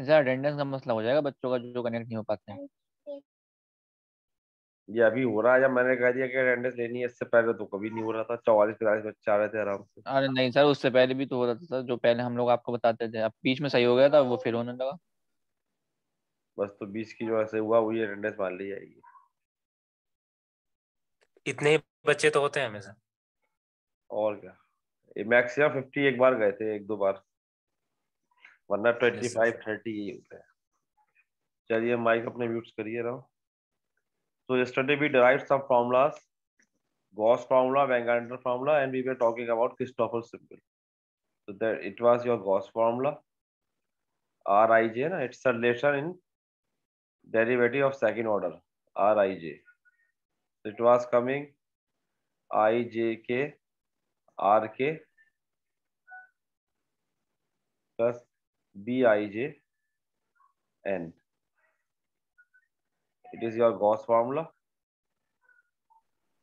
ऐसा अटेंडेंस का मसला हो जाएगा बच्चों का जो कनेक्ट नहीं हो पाते हैं। ये अभी हो रहा है, जब मैंने कह दिया कि अटेंडेंस लेनी है, इससे पहले तो कभी नहीं हो रहा था। 44-45 बच्चे आ रहे थे आराम से। अरे नहीं सर, उससे पहले भी तो हो रहा था सर, जो पहले हम लोग आपको बताते थे, अब बीच में सही हो गया था वो फिर होने लगा। बस तो 20 की जो ऐसे हुआ वही अटेंडेंस मान ली जाएगी। इतने ही बच्चे तो होते हैं हमेशा। और क्या, मैक्सिमम 50 एक बार गए थे, एक दो बार, वरना Yes, 25-30 ही होते हैं। चलिए माइक अपने म्यूट करिए रहो। So yesterday we derived some formulas, Gauss formula, Van-Gardner formula, and we were talking about Christoffel symbol. So that it was your Gauss formula, Rij, na? It's a relation in derivative of second order, Rij. So it was coming Ijk Rk plus Bij n. It is your Gauss formula.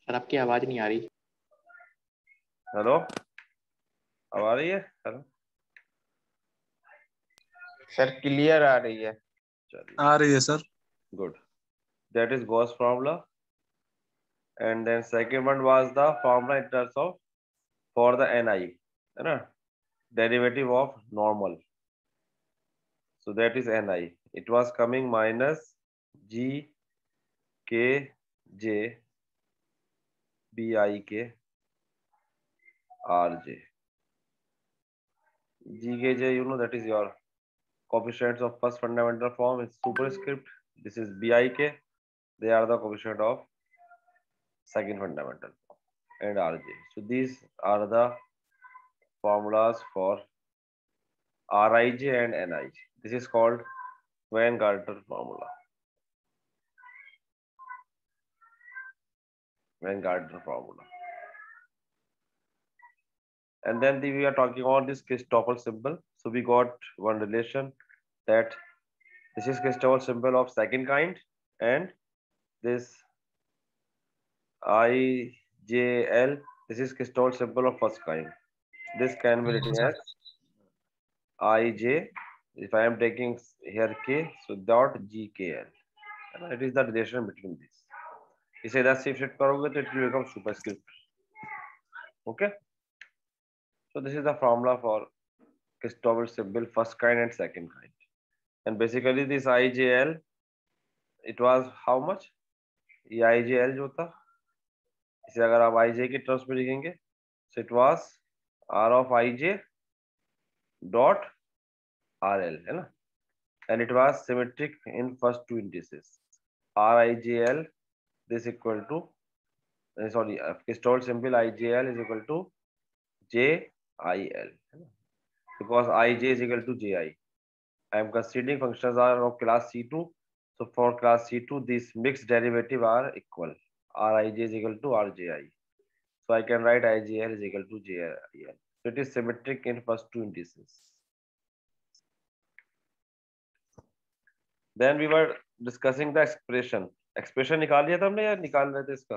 Sir आपकी आवाज नहीं आ रही। Hello, अब आ रही है? Hello sir clear आ रही है। चलिए, आ रही है sir. good. That is Gauss formula. And then second one was the formula in terms of for the ni, है ना, derivative of normal. So that is ni. It was coming minus g k j b I k r j. G k j, you know, that is your coefficients of first fundamental form is superscript. This is b I k. They are the coefficient of second fundamental form, and r j. So these are the formulas for Rij and Nij. This is called Van-Gardner formula. Van-Gardner formula. And then we are talking about this Christoffel symbol. So we got one relation that this is Christoffel symbol of second kind, and this IJL, this is Christoffel symbol of first kind. This can be written as Ij. If I am taking here K, so dot GKL. It is the relation between this. इसे इधर से shift करोगे तो it will become superscript. Okay. So this is the formula for Christoffel symbol first kind and second kind. And basically this IJL, it was how much? ये IJL जो था, इसे अगर आप IJ के टर्म्स में लिखेंगे, so it was R of IJ dot RL, है ना? And it was symmetric in first two indices. RIJL, this equal to sorry, Christoffel symbol IJL is equal to JIL, because IJ is equal to JI. I am considering functions are of class C2. So for class C2, these mixed derivative are equal. Rij is equal to Rji. So I can write IJL is equal to JIL. So it is symmetric in first two indices. Then we were discussing the expression. Expression निकाल लिया था हमने या निकाल रहे थे इसका?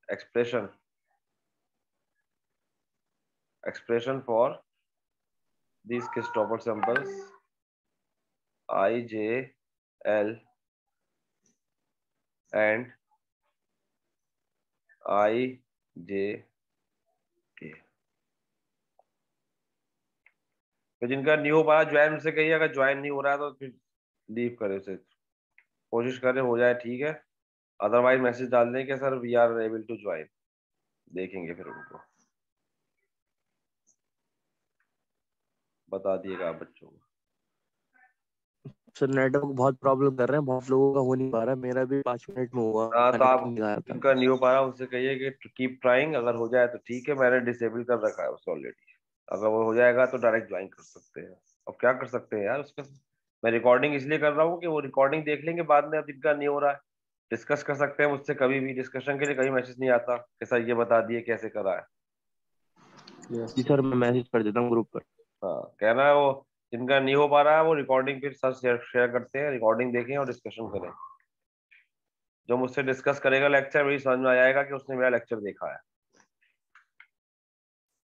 Expression. Expression for these Christoffel symbols IJL and IJK. तो जिनका नहीं हो पाया ज्वाइन से कहिए, अगर ज्वाइन नहीं हो रहा है तो फिर लीव करें उसे, कोशिश करें हो जाए ठीक है, अदरवाइज मैसेज डाल दें कि sir we are able to join, देखेंगे फिर उनको बता दिएगा आप बच्चों को। सर नेटवर्क बहुत प्रॉब्लम कर रहे हैं, बहुत लोगों का हो नहीं पा रहा है, मेरा भी 5 मिनट में हुआ। हाँ तो आप नहीं आया था। जिनका नहीं हो पा रहा उनसे कहिए कि कीप ट्राइंग, अगर हो जाए तो ठीक है, मैंने डिसेबल कर रखा है उसको ऑलरेडी, अगर वो हो जाएगा तो डायरेक्ट ज्वाइन कर सकते हैं। अब क्या कर सकते हैं यार उसका, मैं रिकॉर्डिंग इसलिए कर रहा हूँ कि वो रिकॉर्डिंग देख लेंगे बाद में, अब जिनका नहीं हो रहा है डिस्कस कर सकते हैं मुझसे कभी भी, डिस्कशन के लिए कभी मैसेज नहीं आता कि सर ये बता दिए कैसे करा है। जी सर मैं मैसेज कर देता हूँ ग्रुप पर। हाँ कहना है वो जिनका नहीं हो पा रहा है वो रिकॉर्डिंग फिर सर शेयर करते हैं, रिकॉर्डिंग देखें और डिस्कशन करें। जो मुझसे डिस्कस करेगा लेक्चर वही समझ में आ जाएगा कि उसने मेरा लेक्चर देखा है,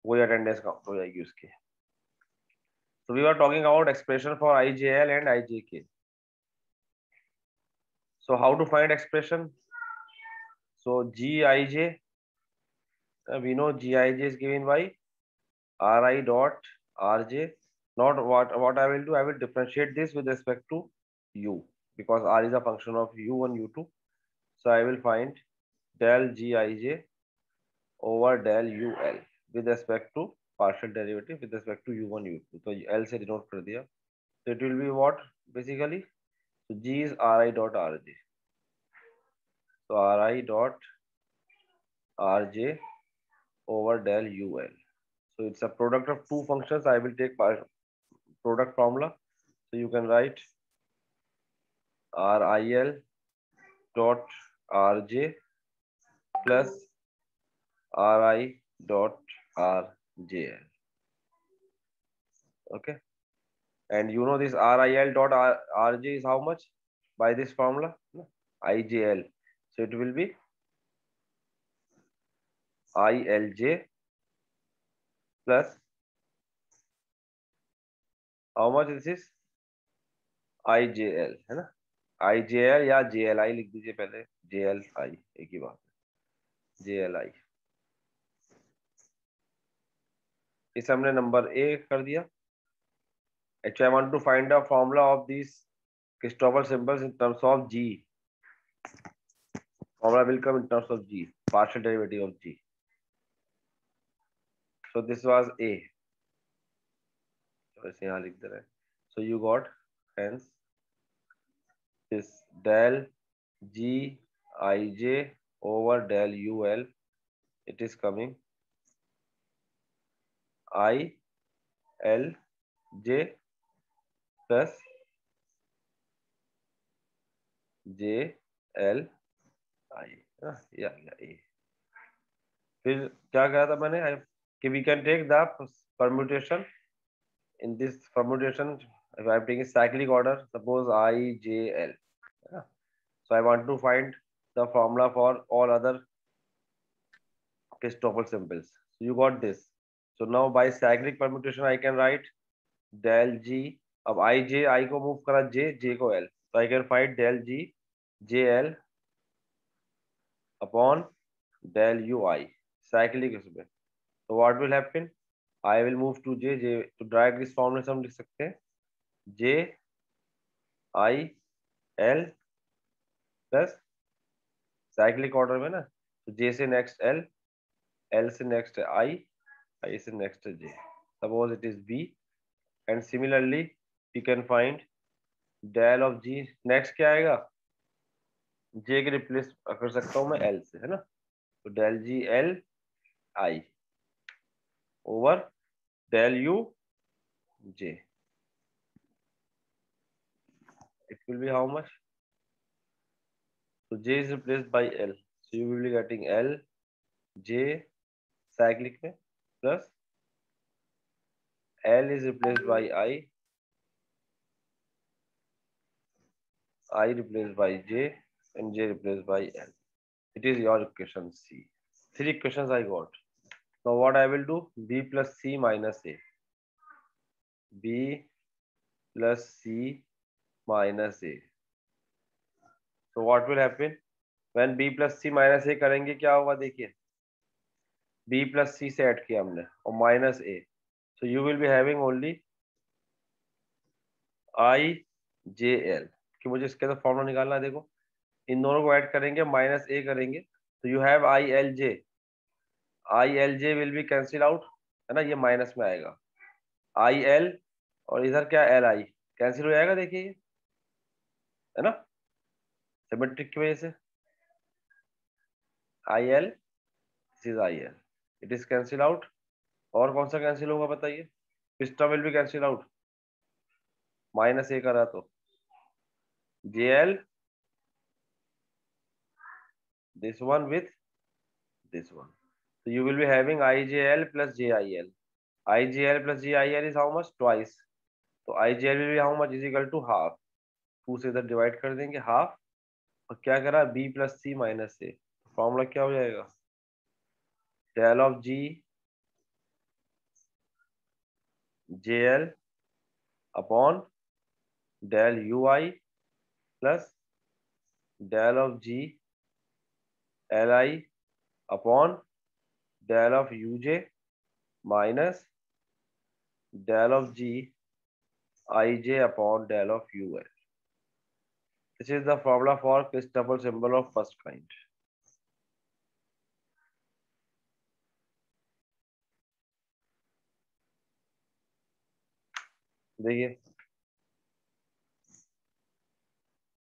वही अटेंडेंस काउंट हो जाएगी उसकी। So we were talking about expression for IJL and IJK. So how to find expression? So Gij, we know Gij is given by Ri dot Rj. Not what I will do, I will differentiate this with respect to U, because R is a function of U1, U2. So I will find del Gij over del UL with respect to partial derivative with respect to U1, U2. So L से denote कर दिया. So it will be what basically? So G is Ri dot Rj. So Ri dot Rj over del UL. So it's a product of two functions. I will take product formula. So you can write RIL dot RJ plus RI dot RJL. Okay. And you know this RIL dot RJ is how much by this formula? IJL. So it will be ILJ plus how much this is IJL है ना. IJL या JLI लिख दीजिए पहले. JLI एक ही बात है. JLI इस हमने नंबर ए कर दिया. Actually, I want to find the formula of these Christoffel symbols in terms of G. Formula will come in terms of G, partial derivative of G. So this was A. So you got hence this del G Ij over del UL. It is coming I L J plus J L I. Yeah. A. फिर क्या कहा था मैंने कि we can take the permutation. In this permutation, if I am taking cyclic order, suppose I J L. So I want to find the formula for all other Christoffel symbols. So you got this. So now by cyclic permutation, I can write del G. अब I J I को move करा J को L. So I can find del G J L upon del UI. Cyclic इसमें. So what will happen? I will move to J. To drag this formula हम लिख सकते हैं J I L plus cyclic order में ना. तो J से next L, L से next I से next J. Suppose it is B, and similarly you can find del of G. Next क्या आएगा? J के replace कर सकता हूँ मैं L से, है ना. तो del G L I over del U J. It will be how much? So J is replaced by L. So you will be getting L J cyclic में plus L is replaced by I replaced by J, and J replaced by L. It is your equation C. 3 equations I got. Now what I will do? B plus C minus A. B plus C minus A. So what will happen? When B plus C minus A करेंगे क्या होगा देखिए. B plus C से add किया हमने और minus A. So you will be having only I J L. कि मुझे इसके अंदर फॉर्मूला निकालना है. देखो इन दोनों को ऐड करेंगे माइनस ए करेंगे तो you have I L J will be cancel out, है ना. ये माइनस में आएगा आई एल और इधर क्या एल आई कैंसिल हो जाएगा. देखिए ये है ना सिमेट्रिक की वजह से I L this is I L it is cancel out. और कौन सा कैंसिल होगा बताइए. पिस्टा will be cancel out minus A करा तो J L this one with this one. So you will be having IJL plus JIL. IJL plus JIL is how much? Twice. So IJL will be how much? Is equal to half. 2 से इधर divide कर देंगे half और क्या करा B plus C minus A. Formula क्या हो जाएगा? Del of G JL upon del U I plus del of G L I upon del of U J minus del of G I J upon del of U L. This is the formula for Christoffel symbol of first kind. देखिए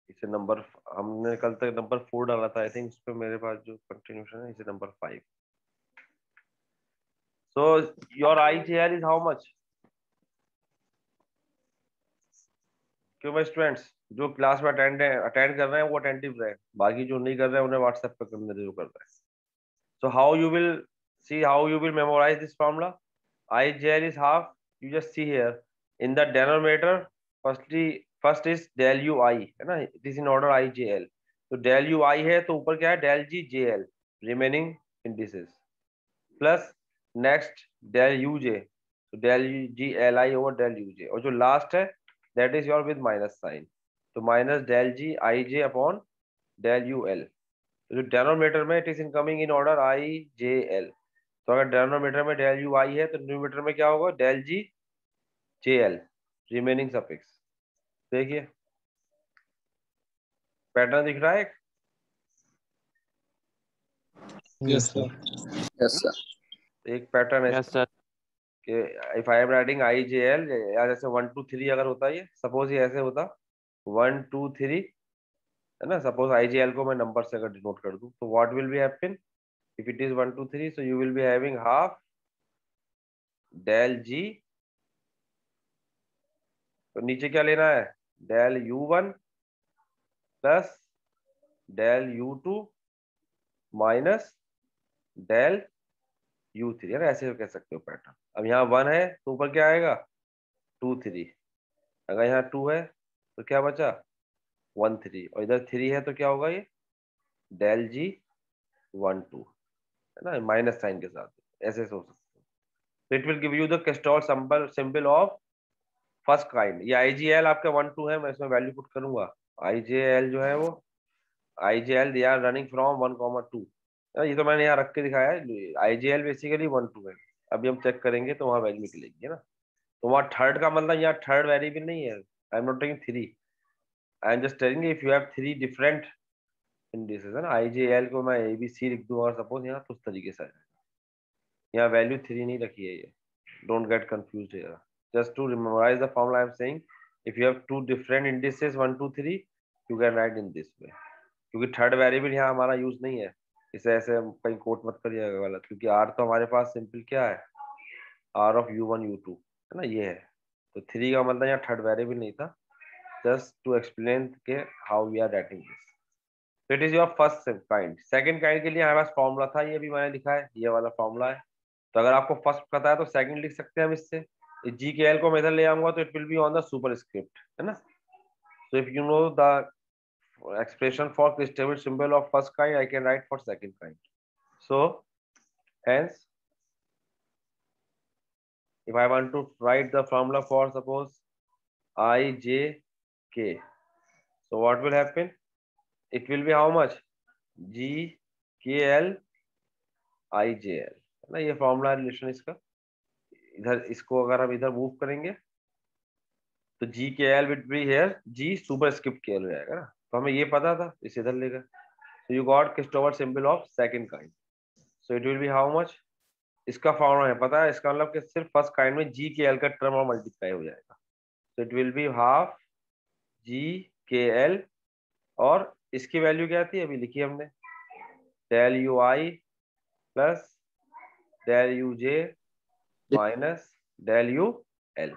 इसे number हमने कल तक number 4 डाला था. I think इस पे मेरे पास जो कंटिन्यूशन है इसे number 5. So your IGL is how much? क्यों भाई स्टूडेंट्स जो क्लास में अटेंड कर रहे हैं वो अटेंटिव रहे, बाकी जो नहीं कर रहे हैं उन्हें व्हाट्सएप पे करने जो कर रहे हैं. So how you will see, how you will memorize this formula? IGL is half. You just see here in the denominator. First is del u I है ना, it is in order IGL. तो del u I है तो ऊपर क्या है del g JL remaining indices plus next del u j, तो del g li over del u j, और जो लास्ट है that is your with minus sign, तो minus del g I j upon del u l. तो जो denominator में it is incoming in order I J L, तो अगर denominator में डेल यू आई है तो न्यूमिनेटर में क्या होगा del G J L remaining suffix. देखिए पैटर्न दिख रहा है एक. Yes, sir. Yes sir. एक पैटर्न है यस सर. कि if I am writing I J L, या जैसे 1 2 3 अगर होता है, ये सपोज ये ऐसे होता 1 2 3 है ना, सपोज आई जे एल को मैं नंबर से अगर डिनोट कर दूं तो what will be happen if it is 1 2 3, so you will be having half del g, तो नीचे क्या लेना है del u1 plus del u2 minus del u3 है ना, ऐसे कह सकते हो पैटर्न. अब यहाँ 1 है तो ऊपर क्या आएगा 2 3, अगर यहाँ 2 है तो क्या बचा 1 3, और इधर 3 है तो क्या होगा ये del g 1 2 है ना, माइनस साइन के साथ. ऐसे सोच सकते हो. It will give you the Christoffel symbol of first kind. ये IGL आपका 1 2 है, मैं इसमें वैल्यू पुट करूंगा. IGL जो है वो IGL they are running from 1,2. ये तो मैंने यहाँ रख के दिखाया है. IGL बेसिकली 1 2 है. अभी हम चेक करेंगे तो वहाँ वैल्यू निकलेगी है ना. तो वहाँ थर्ड का मतलब यहाँ थर्ड वेरिएबल नहीं है. I am not taking 3, I am just telling if you have 3 different indices है ना, IGL को मैं ABC लिख दूँ और सपोज यहाँ तो उस तरीके से यहाँ वैल्यू 3 नहीं रखी है. ये don't get confused here. Just to memorize the formula, I am saying if you have 2 different indices 1 2 3, you can write in this way. क्योंकि थर्ड वेरिएबल यहाँ हमारा यूज नहीं है, इसे ऐसे कहीं कोट मत करिएगा गलत, क्योंकि r तो हमारे पास सिंपल क्या है r of u1 u2 है ना, ये है. तो 3 का मतलब यहाँ थर्ड वेरिएबल नहीं था. जस्ट टू एक्सप्लेन के how we are writing this. तो it is your first kind. Second kind के लिए हमारे पास फॉर्मूला था, ये भी मैंने लिखा है, ये वाला फॉर्मूला है. तो अगर आपको फर्स्ट पता है तो सेकंड लिख सकते हैं हम इससे. जी के एल को मैं इधर ले आऊंगा तो it will be on the super script है ना. So if you know the expression for Christoffel symbol of first kind, I can write for second kind. So hence if I want to write the formula for suppose I j k, so what will happen, it will be how much g k l I j l है ना. ये formula relation इसका. इधर इसको अगर हम इधर move करेंगे तो G K L will be here G super script K L हो जाएगा ना. तो हमें ये पता था, इसे इधर लेगा. So you got Christoffel symbol of second kind. So it will be how much? इसका फॉर्मूला है पता है, इसका मतलब कि सिर्फ फर्स्ट काइंड में जी के एल का टर्म और मल्टीप्लाई हो जाएगा. So it will be half ji K L, और इसकी वैल्यू क्या थी अभी लिखी हमने del U I plus del U J minus del U L.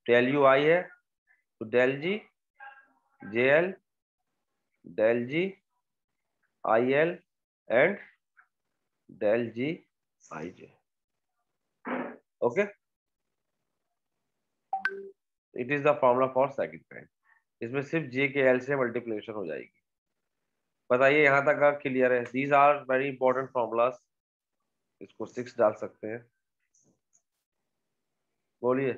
Del U I है तो del G J L del G I L and del G I J. Okay, it is the formula for second kind. इसमें सिर्फ जे के L से multiplication हो जाएगी. बताइए यहाँ तक क्लियर है? These are very important formulas. इसको 6 डाल सकते हैं. बोलिए.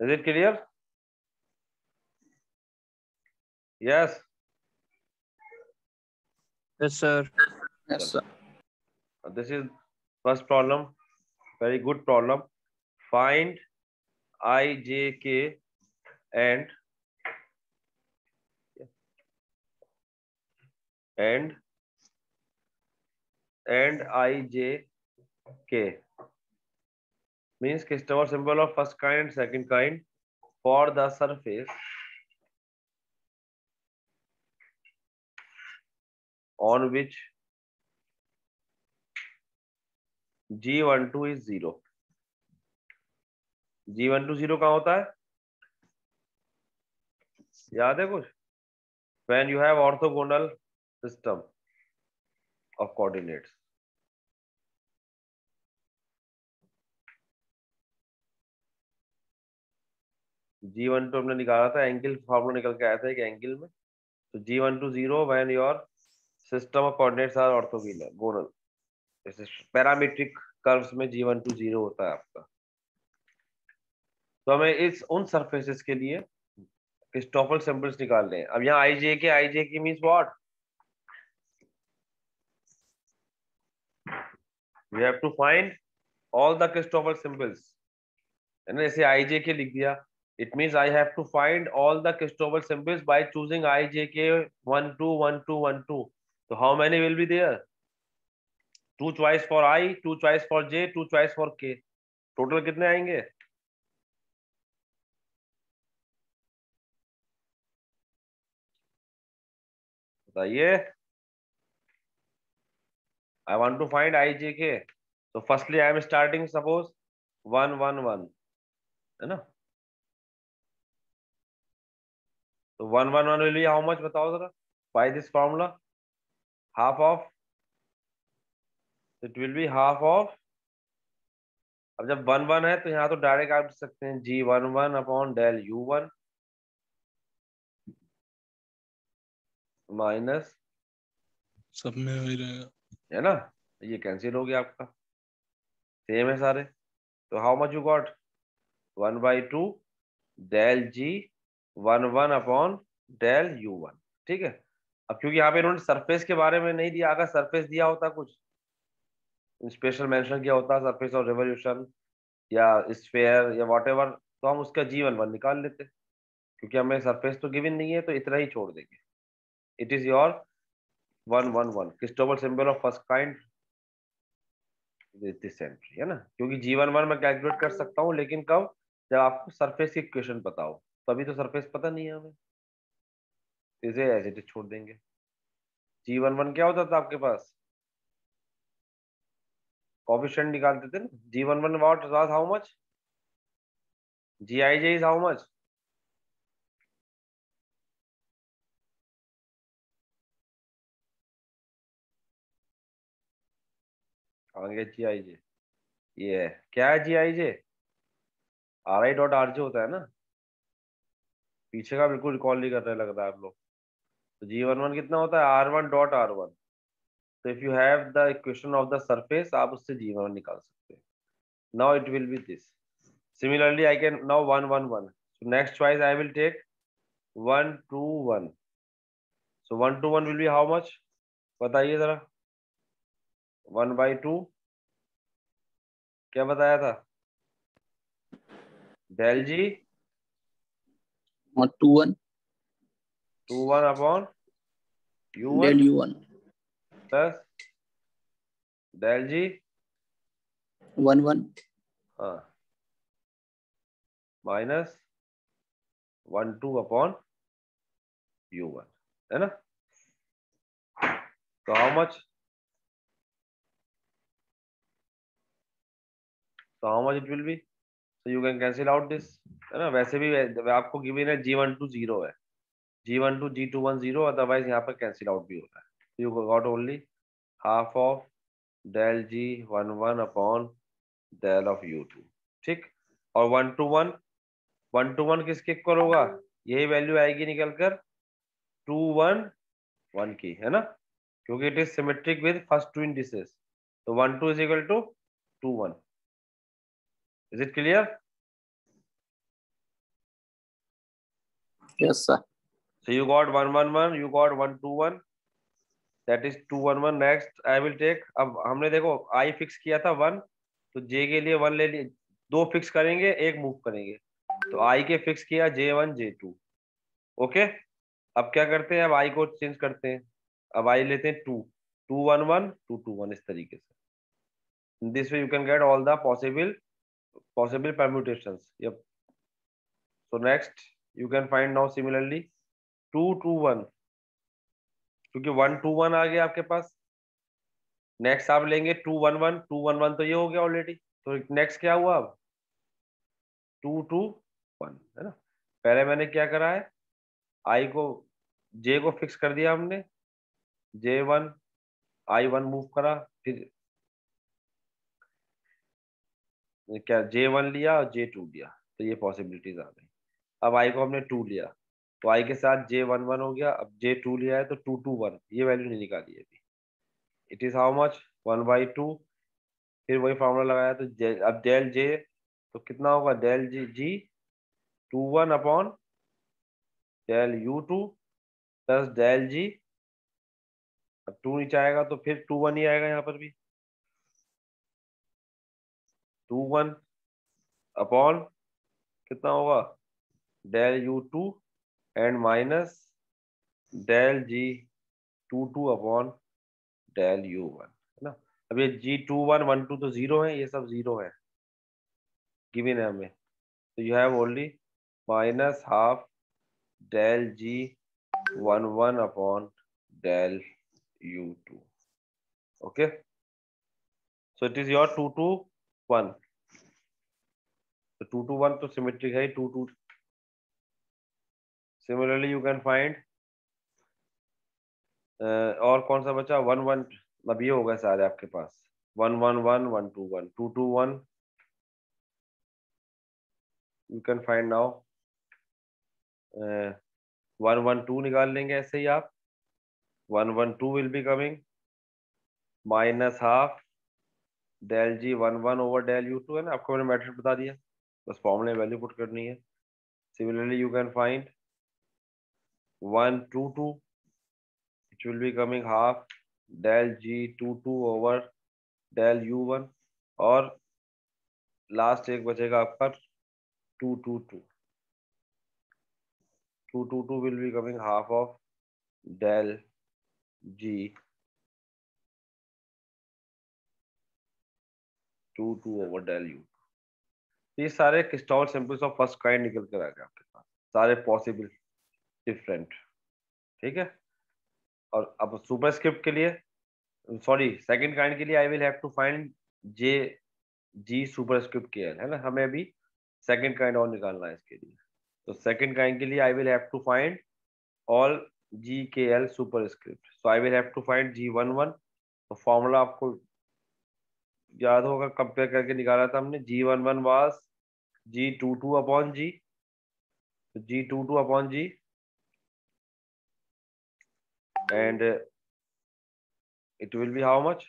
Is it clear? Yes. Yes, sir. Yes, sir. This is first problem. Very good problem. Find I, J, K and I, J, K means Christopher symbol of first kind and second kind for the surface on which G12 is 0. G12 0 कहाँ होता है? याद है कुछ? When you have orthogonal system of coordinates. G12 हमने निकाला था, angle formula निकल के आया था एक एंगल में. तो G12 0 when your system of coordinates are orthogonal. जैसे पैरामीट्रिक कर्व्स में G12 0 होता है आपका. तो हमें इस उन सरफेसेस के लिए क्रिस्टोफल सिंबल्स निकालने हैं. अब यहाँ I J K means what? We have to find all the Christoffel symbols. है ना, जैसे आई जे के लिख दिया, it means I have to find all the Christoffel symbols by choosing I J K 1 2 1 2 1 2. तो how many will be there? 2 choice for I, 2 choice for J, 2 choice for K. Total कितने आएंगे? बताइए. I want to find I, J, K. So firstly I am starting suppose 1 1 1, है ना? तो 1 1 1 will be how much? बताओ जरा. By this formula, half of. It will be half of. अब जब 1 1 है तो यहाँ तो डायरेक्ट आप लिख सकते हैं G11 upon del U1 minus, सब में वही रहेगा. है ना? ये कैंसिल हो गया आपका. सेम है सारे. तो how much you got? 1/2 del G11 upon del U1. ठीक है. अब क्योंकि यहाँ पे इन्होंने सरफेस के बारे में नहीं दिया, अगर सरफेस दिया होता कुछ स्पेशल मेंशन किया होता सरफेस और रिवोल्यूशन या स्फीयर या व्हाटएवर, तो हम उसका G11 निकाल लेते. क्योंकि हमें सरफेस तो गिवन नहीं है तो इतना ही छोड़ देंगे. It is your 1 1 1 Christoffel symbol of first kind this entry, है ना? क्योंकि G11 मैं कैलकुलेट कर सकता हूँ, लेकिन कब? जब आपको सरफेस की इक्वेशन पता हो. तभी तो सरफेस पता नहीं है हमें, इसे एज इट इज छोड़ देंगे. G11 क्या होता था आपके पास? कोएफिशिएंट निकालते थे ना. G11 what was how much? Gij is how much? आगे Gij ये है. क्या है Gij? Ri.Rj होता है ना. पीछे का बिल्कुल रिकॉल नहीं कर रहे लग रहा है आप लोग. तो G11 कितना होता है? R1.R1. तो if you have the equation of the surface, आप उससे G11 निकाल सकते हैं. Now it will be this. Similarly I can now 1 1 1. So next choice I will take 1 2 1. So 1 2 1 will be how much? बताइए जरा. 1/2 क्या बताया था? डेल G और 2 1 2 1 upon U1 del U1 plus del G 1 1 हाँ माइनस 1 2 अपॉन U1, है ना? तो how much? So how much it will be? So you can cancel out this, है ना? वैसे भी आपको गिवन है G12 0 है, G12 G21 0, अदरवाइज यहाँ पर कैंसिल आउट भी होता है. You got only half of del G11 upon del of U2. ठीक. और 1 to 1 किसके इक्वल होगा? यही वैल्यू आएगी निकल कर 2 1 1 की, है ना? क्योंकि it is symmetric with first two indices. तो 1 2 is equal to 2 1. Is it clear? Yes, sir. So you got 1 1 1, you got 1 2 1, that is 2 1 1. Next I will take, अब हमने देखो I फिक्स किया था 1, तो J के लिए 1 ले लिए, 2 फिक्स करेंगे, 1 मूव करेंगे, तो I के फिक्स किया J1 J2. ओके, अब क्या करते हैं, अब I को चेंज करते हैं, अब I लेते हैं 2 2 1 1 2 2 1, इस तरीके से. In this way you can get all the possible permutations. Yep. So next you can find now similarly 2 2 1, क्योंकि 1 2 1 आ गया आपके पास. नेक्स्ट आप लेंगे 2 1 1 2 1 1, तो ये हो गया ऑलरेडी. तो नेक्स्ट क्या हुआ, अब 2 2 1 है ना. पहले मैंने क्या करा है, I को J को फिक्स कर दिया हमने, J1 I1 मूव करा, फिर क्या J1 लिया और J2 लिया, तो ये पॉसिबिलिटीज आ गई. अब I को हमने 2 लिया, तो I के साथ J1 1 हो गया, अब J2 लिया है तो 2 2 1, ये वैल्यू नहीं निकाली है अभी. It is how much, 1/2. फिर वही फॉर्मूला लगाया, तो अब डेल J तो कितना होगा, del G 2 1 upon del U2 plus del G. अब 2 नीचे आएगा तो फिर 2 1 ही आएगा, यहाँ पर भी 2 1 अपॉन कितना होगा, del U2 and minus del G 2 2 upon del U1, है ना. अब ये G2 1 1 2 तो 0 है, ये सब 0 है, गिवन है हमें, तो you have only minus half del G 1 1 upon del U2. Okay, so it is your 2 2 1. So 2 2 1 तो सिमेट्रिक है 2 2. Similarly you can find और कौन सा बचा, 1 1, अब ये होगा सारे आपके पास 1 1 1 1 2 1 2 2 1. You can find now 1 1 2 निकाल लेंगे ऐसे ही आप. 1 1 2 will be coming minus half del G 1 1 over del U2, है ना. आपको मैंने मैट्रिक्स बता दिया, बस फॉर्मूले में वैल्यू पुट करनी है. Similarly you can find 1 2 2, it will be coming half del G 2 2 over del U1, और लास्ट एक बचेगा आपका 2 2 2. 2 2 2 will be coming half of del G 2 2 over del U. ये सारे क्रिस्टॉल सिंपल्स ऑफ फर्स्ट काइंड निकल कर आ गए आपके पास, सारे पॉसिबल डिफरेंट. ठीक है, और अब सुपरस्क्रिप्ट के लिए, सॉरी सेकंड काइंड के लिए I will have to find G superscript KL, है ना. हमें अभी सेकंड काइंड और निकालना है इसके लिए. तो सेकंड काइंड के लिए I will have to find all G KL superscript. So I will have to find G1 1. तो फॉर्मूला आपको याद होगा, कंपेयर करके निकाला था हमने. G1 1 was G2 2 upon G, G2 2 upon G, and it will be how much,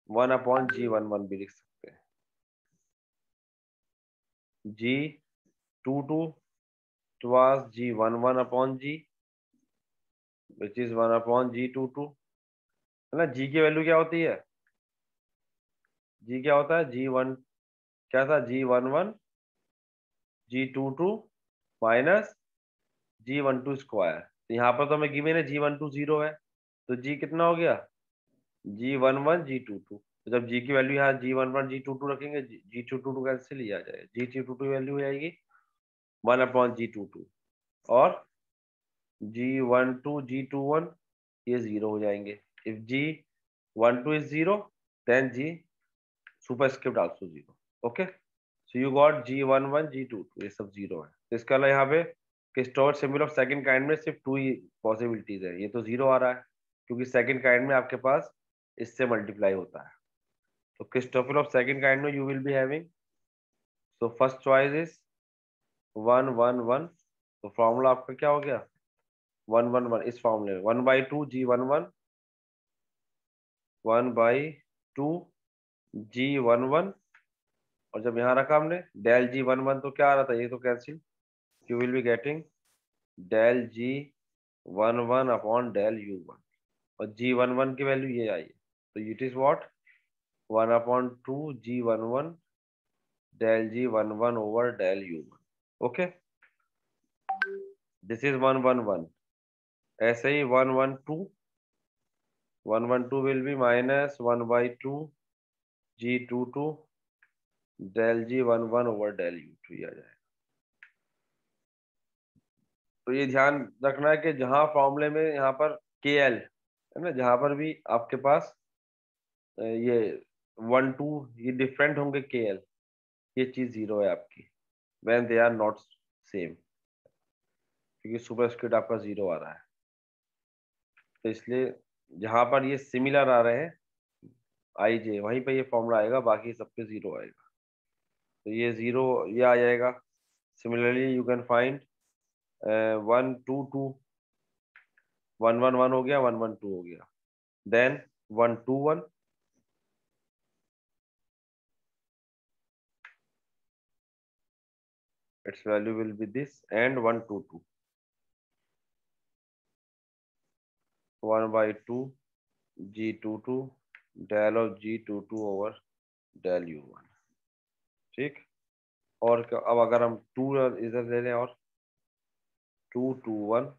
1 upon G1 1 भी लिख सकते हैं. G2 2 was G1 1 upon G, which is 1 upon G2 2, है ना. G की वैल्यू क्या होती है, G क्या होता है, G1 क्या था, G1 1 G2 2 minus G1 2 square. तो यहाँ पर तो हमें गिवन है G1 2 0 है, तो G कितना हो गया, G1 1 G2 2. तो जब G की वैल्यू यहाँ G1 1 G2 2 रखेंगे, G2 2 कैंसिल ही आ जाएगा, G2 2 वैल्यू हो जाएगी 1 अपॉन G2 2, और G1 2 G2 1 ये 0 हो जाएंगे. If G1 2 is 0 then G superscript also 0. Okay, so you got G1 1 G2 2, ये सब 0 है. तो इसका मतलब यहाँ पे क्रिस्टॉल सिंबल ऑफ सेकंड काइंड में सिर्फ 2 ही पॉसिबिलिटीज है. ये तो 0 आ रहा है क्योंकि सेकंड काइंड में आपके पास इससे मल्टीप्लाई होता है. तो क्रिस्टोफल ऑफ सेकंड काइंड में you will be having, so first choice is 1 1 1. तो फॉर्मूला आपका क्या हो गया, 1 1 1. इस फॉर्मूले में 1/2 G1 1 1/2 G1 1, और जब यहाँ रखा हमने डेल G1 1 तो क्या आ रहा था, ये तो cancel. You will be getting del G11 upon del U1, और G11 की वैल्यू ये आई है, तो it is what 1/2 G11 del G11 over del U1. Okay, this is 1/1. ऐसे ही 1/2 will be minus 1/2 G22 del G11 over del U2 आ जाएगा। तो ये ध्यान रखना है कि जहां फॉर्मूले में यहाँ पर KL है ना, जहां पर भी आपके पास ये 1 2 ये डिफरेंट होंगे KL, ये चीज 0 है आपकी when they are not same, क्योंकि सुपरस्क्रिप्ट आपका 0 आ रहा है। तो इसलिए जहां पर ये सिमिलर आ रहे हैं IJ, वहीं पे ये फॉर्मूला आएगा, बाकी सब पे 0 आएगा। तो ये 0 ये आ जाएगा। सिमिलरली यू कैन फाइंड 1 2 2 1 1 1 हो गया, 1 1 2 हो गया, then 1 2 1 its value will be this, and 1 2 2 1/2 G22 del of G22 over del U1। ठीक, और अब अगर हम 2 इधर ले लें और 2 2 1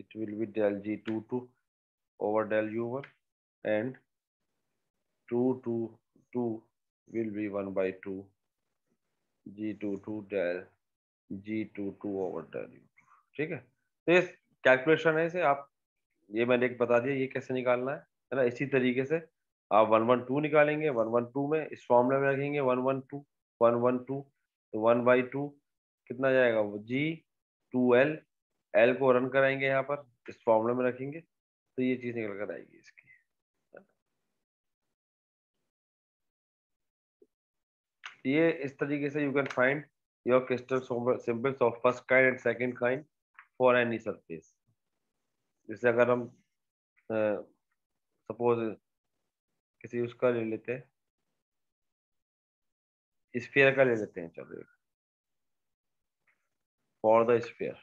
it will be del G22 over del U1, and 2 2 2 will be 1/2 G22 del G22 over del U2। ठीक है, तो ये कैलकुलेशन है, इसे आप ये मैंने एक बता दिया ये कैसे निकालना है ना। इसी तरीके से आप 1 1 2 निकालेंगे, 1 1 2 में इस फॉर्मूले में रखेंगे 1 1 2 1 1 2, तो 1/2 कितना जाएगा वो G2L, L को रन कराएंगे यहाँ पर इस फॉर्मूले में रखेंगे, तो ये चीज निकल कर आएगी इसकी। ये इस तरीके से you can find your crystal symbols of first kind and second kind for any surface. जैसे अगर हम सपोज किसी उसका ले लेते हैं, स्फीयर का ले लेते हैं, चलो फॉर द स्फीयर,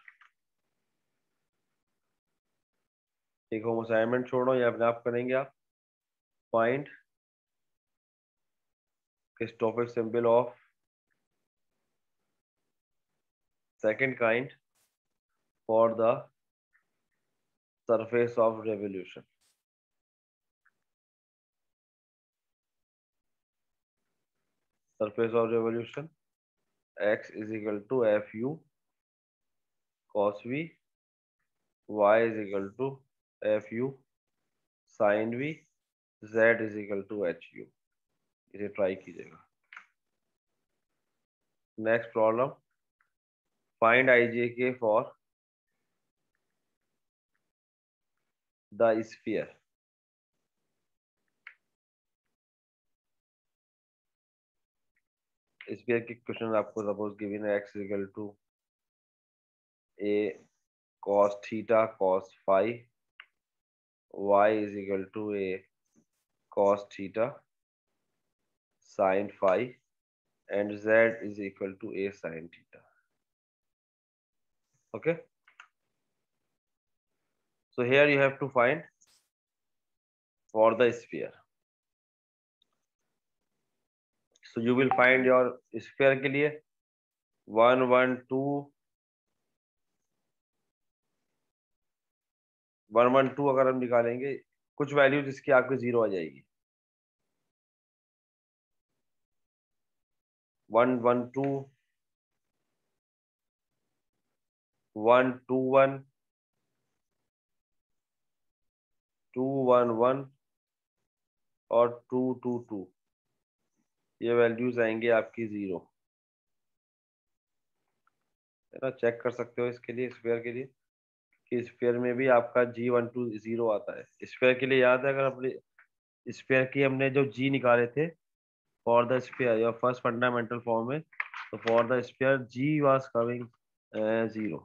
एक होम असाइनमेंट छोड़ो, ये अपने आप करेंगे आप। Find Christopher symbol of second kind for the surface of revolution. Surface of revolution x is equal to fu cos v, y is equal to fu sin v, z is equal to hu। इसे try कीजिएगा। Next problem, find IJK for the sphere. Sphere की question आपको suppose given है x equal to a cos theta cos phi, y is equal to a cos theta sin phi, and z is equal to a sin theta। Okay, so here you have to find for the sphere, so you will find your sphere के लिए 1 1 2 1 1 2 अगर हम निकालेंगे, कुछ values इसकी आपकी 0 आ जाएगी। 1 1 2 1 2 1 2 1 1 और 2 2 2, ये वैल्यूज आएंगे आपकी 0, है ना। चेक कर सकते हो इसके लिए, स्फीयर के लिए, कि स्फीयर में भी आपका G12 0 आता है। स्फीयर के लिए याद है, अगर अपने स्फीयर की हमने जो G निकाले थे फॉर द स्फीयर या फर्स्ट फंडामेंटल फॉर्म में, तो for the sphere G was coming 0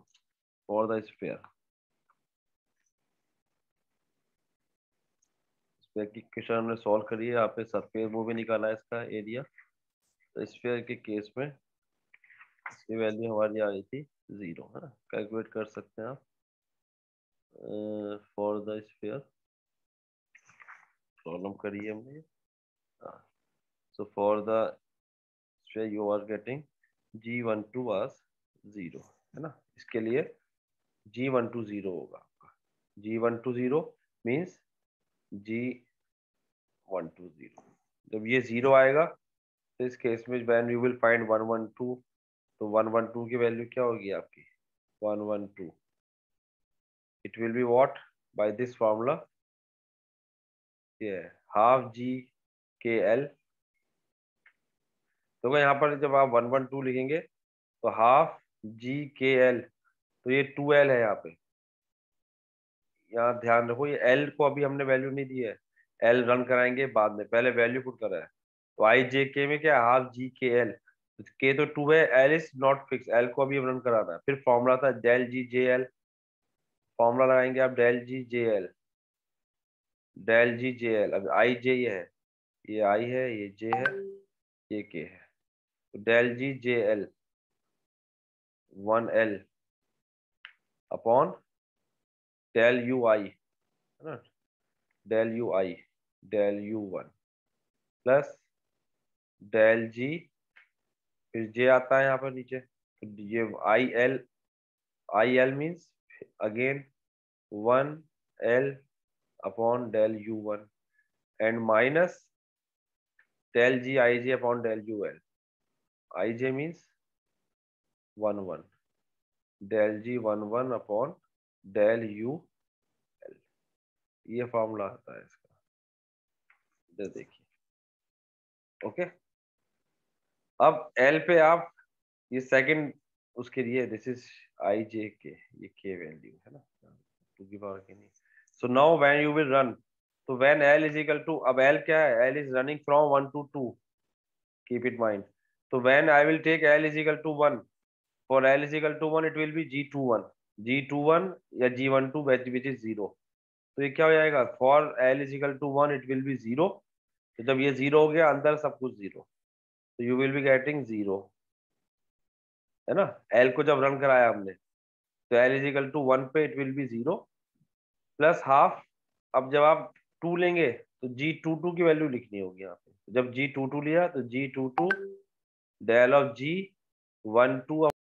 for the sphere. Sphere की क्वेश्चन हमने सॉल्व करी है, आपने सरफेस वो भी निकाला है इसका एरिया, तो स्फीयर के केस में इसकी वैल्यू हमारी आ रही थी 0, है ना। कैलकुलेट कर सकते हैं आप फॉर द स्फीयर, प्रॉब्लम करी है हमने। So for the sphere you are getting G12 was 0, है ना। इसके लिए G12 0 होगा आपका। G12 0 means G12 0। जब ये 0 आएगा तो इस केस में व्हेन यू विल फाइंड 112, तो 112 की वैल्यू क्या होगी आपकी 112, it will be what by this formula, ये हाफ GKL। तो यहाँ पर जब आप 112 लिखेंगे तो हाफ GKL, तो ये 2L है यहाँ पे। यहाँ ध्यान रखो ये L को अभी हमने वैल्यू नहीं दी है, L रन कराएंगे बाद में, पहले वैल्यू पुट करा है। तो IJK में क्या हाफ GKL, K तो 2 है, L is not fix, L को अभी हम रन कराना है। फिर फॉर्मूला था डेल GJL, फॉर्मूला लगाएंगे आप डेल GJL, डेल GJL। अब IJ ये है, ये I है, ये J है, ये K है, तो del GJL 1L upon del UI, है ना, del UI del U1 plus del G, फिर J आता है यहाँ पर नीचे, तो ये IL means again 1L upon del U1 and minus del G IJ upon del UL, IJ means 1 del G 1 upon del UL, ये फॉर्मूला आता है इसका, इधर देखिए। ओके, अब L पे आप ये सेकंड उसके लिए दिस इज IJK, ये K वैल्यू है ना, 2 की पावर के नहीं। So now when you will run, तो when L is equal to, अब L क्या है, L is running from 1 to 2, keep it mind. तो when I will take L is equal to 1, for L is equal to 1 it will be G21 या G12 which is 0। तो ये क्या हो जाएगा, for L is equal to 1 it will be 0। तो जब ये 0 हो गया अंदर सब कुछ 0, तो यू विल बी गेटिंग 0, है ना। L को जब रन कराया हमने तो L इज इक्वल टू 1 पे it will be 0 plus half. अब जब आप 2 लेंगे तो G22 की वैल्यू लिखनी होगी यहाँ पे। जब G22 लिया तो G22 डेल ऑफ G12